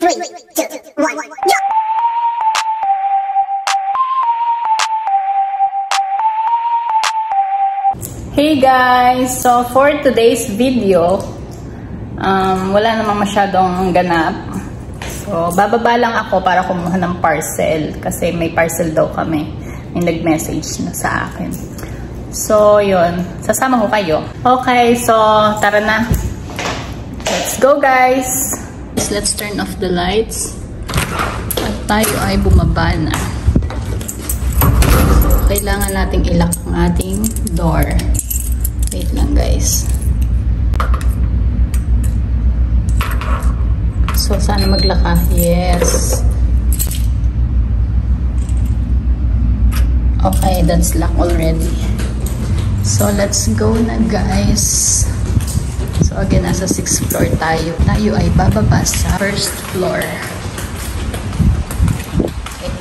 3, 2, 1, go! Hey guys! So for today's video, wala namang masyadong ganap. So bababa lang ako para kumuha ng parcel kasi may parcel daw kami. May nag-message na sa akin. So yun, sasama ko kayo. Okay, so tara na. Let's go guys! Let's turn off the lights. At tayo ay bumaba na. So, kailangan nating i-lock ang ating door. Wait lang guys. So, sana maglaka. Yes. Okay, that's locked already. So, let's go na guys. So, again, nasa 6th floor tayo. Tayo ay bababa sa 1st floor. Okay.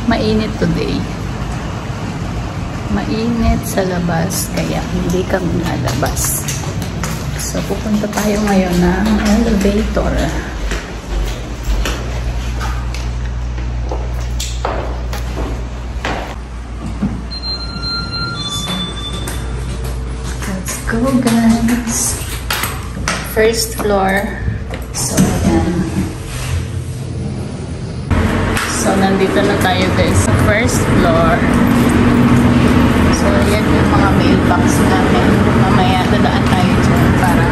Mainit today. Mainit sa labas, kaya hindi kami lalabas. So, pupunta tayo ngayon ng elevator. Let's go, guys. 1st floor. So, ayan. So, nandito na tayo, guys, sa 1st floor. So, yan yung mga mailbox namin. Mamaya, dadaan tayo dyan para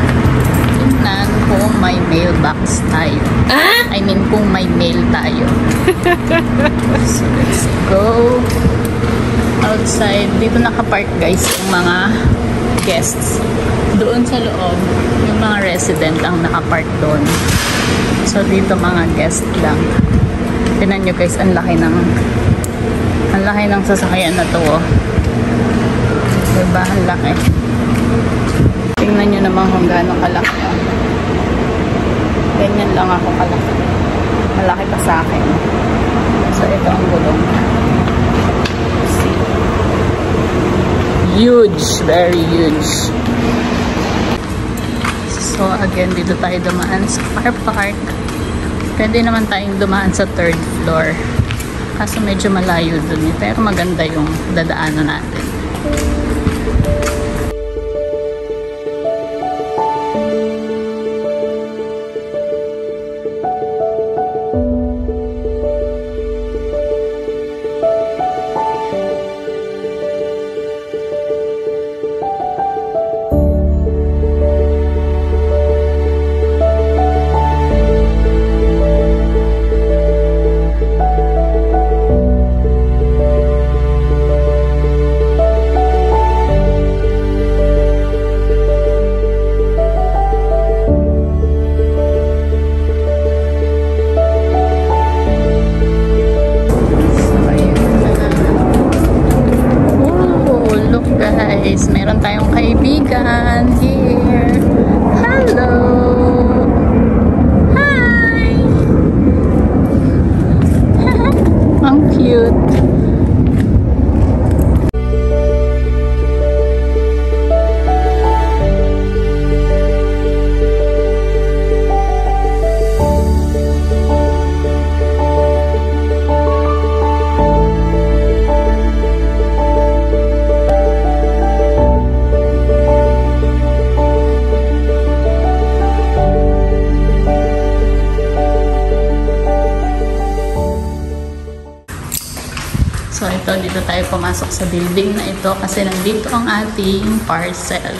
tingnan kung may mailbox tayo. I mean, kung may mail tayo. So, let's go. Outside, dito nakapark, guys, yung mga guests. Doon sa loob, yung mga resident ang nakapark doon. So, dito mga guest lang. Tingnan nyo, guys, ang laki ng sasakyan na to, oh. Diba? Ang laki. Tingnan nyo naman kung gaano kalaki. Ganyan lang ako kalaki. Malaki pa sa akin. So, ito ang gulong. See? Huge. Very huge. So, again, dito tayo dumaan sa car park. Pwede naman tayong dumaan sa 3rd floor. Kaso medyo malayo dun eh. Pero maganda yung dadaanan natin. Meron tayong kaibigan here. Hello! Hi! Ang cute. So, dito tayo pumasok sa building na ito kasi nandito ang ating parcel.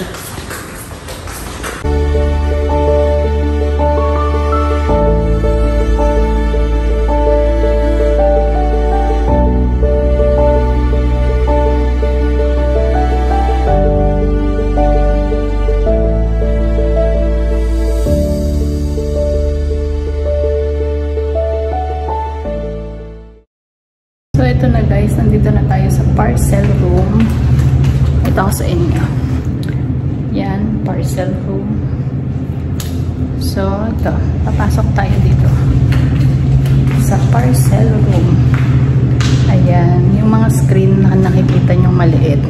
So, ito na guys. Nandito na tayo sa parcel room. Ito ako sa inyo. Yan, parcel room. So, ito. Papasok tayo dito. Sa parcel room. Ayan. Yung mga screen na nakikita nyo maliit.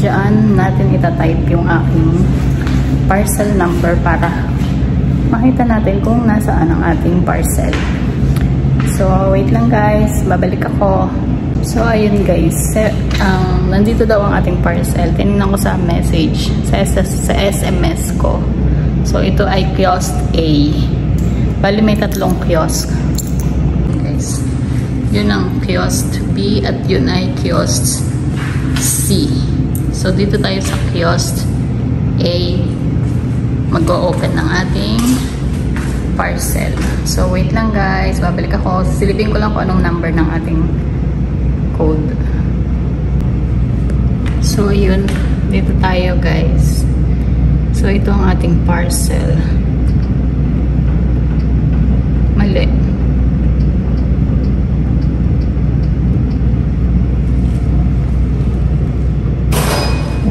Diyan natin itatype yung aking parcel number para makita natin kung nasaan ang ating parcel. So, wait lang guys. Babalik ako. So, ayun guys. Nandito daw ang ating parcel. Tinignan ko sa message. Sa SMS ko. So, ito ay kiosk A. Bali, may 3 kiosk. Guys. Yun ang kiosk B at yun ay kiosk C. So, dito tayo sa kiosk A. Mag-o-open ng ating parcel. So, wait lang guys. Babalik ako. Silipin ko lang kung anong number ng ating code. So, yun. Dito tayo guys. So, ito ang ating parcel. Mali.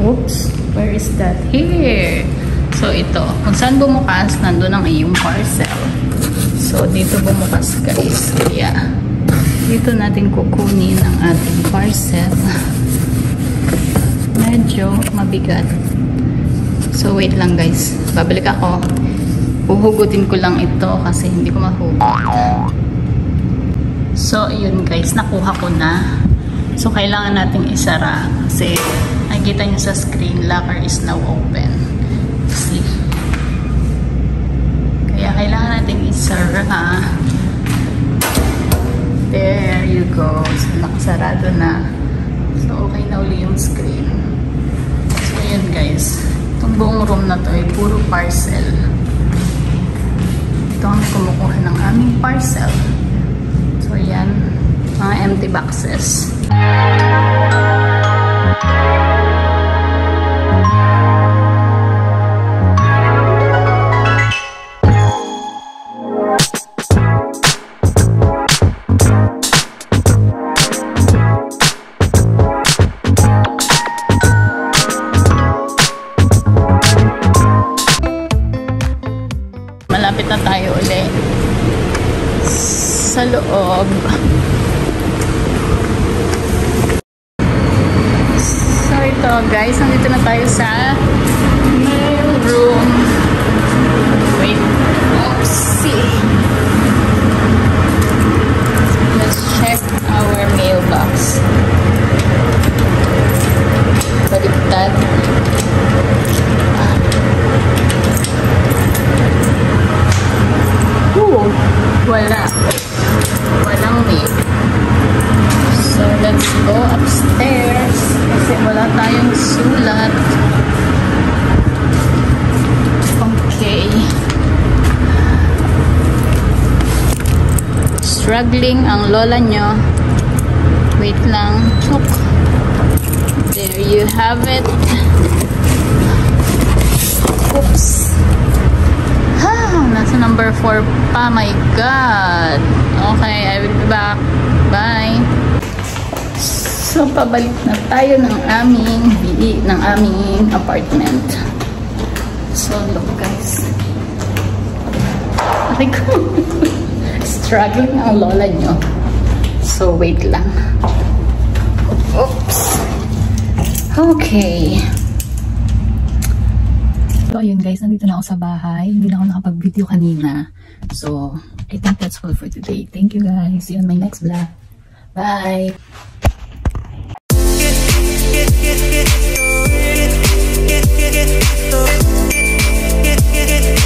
Oops. Where is that? Here. So, ito. Kung saan bumukas, nandun ang iyong parcel. So, dito bumukas guys. Kaya, dito natin kukunin ang ating parcel. Medyo mabigat. So, wait lang guys. Babalik ako. Uhugutin ko lang ito kasi hindi ko mahugot. So, yun guys. Nakuha ko na. So, kailangan nating isara. Kasi, nakikita nyo sa screen, locker is now open. See? Kaya, kailangan nating isara. There you go. So, nakasarado na. So, okay na uli yung screen. So, yun guys. Itong buong room na to ay puro parcel. Ito ang kumukuha ng aming parcel. So, yan. Mga empty boxes. Malapit na tayo ulit sa loob. So ito guys, nandito na tayo sa mail room. Wait, oopsie. Let's check our mailbox. Baliktad. Wala. Walang mail. So, let's go upstairs. Kasi wala tayong sulat. Okay. Struggling ang lola nyo. Wait lang. Chok. There you have it. Oops. Nasa number 4 pa. My God. Okay, I will be back. Bye. So, pabalik na tayo ng aming apartment. So, look guys. Aray ko. Struggling ang lola nyo. So, wait lang. Oops. Okay. So, ayun guys, nandito na ako sa bahay. Hindi na ako nakapag-video kanina. So, I think that's all for today. Thank you guys. See you on my next vlog. Bye! Get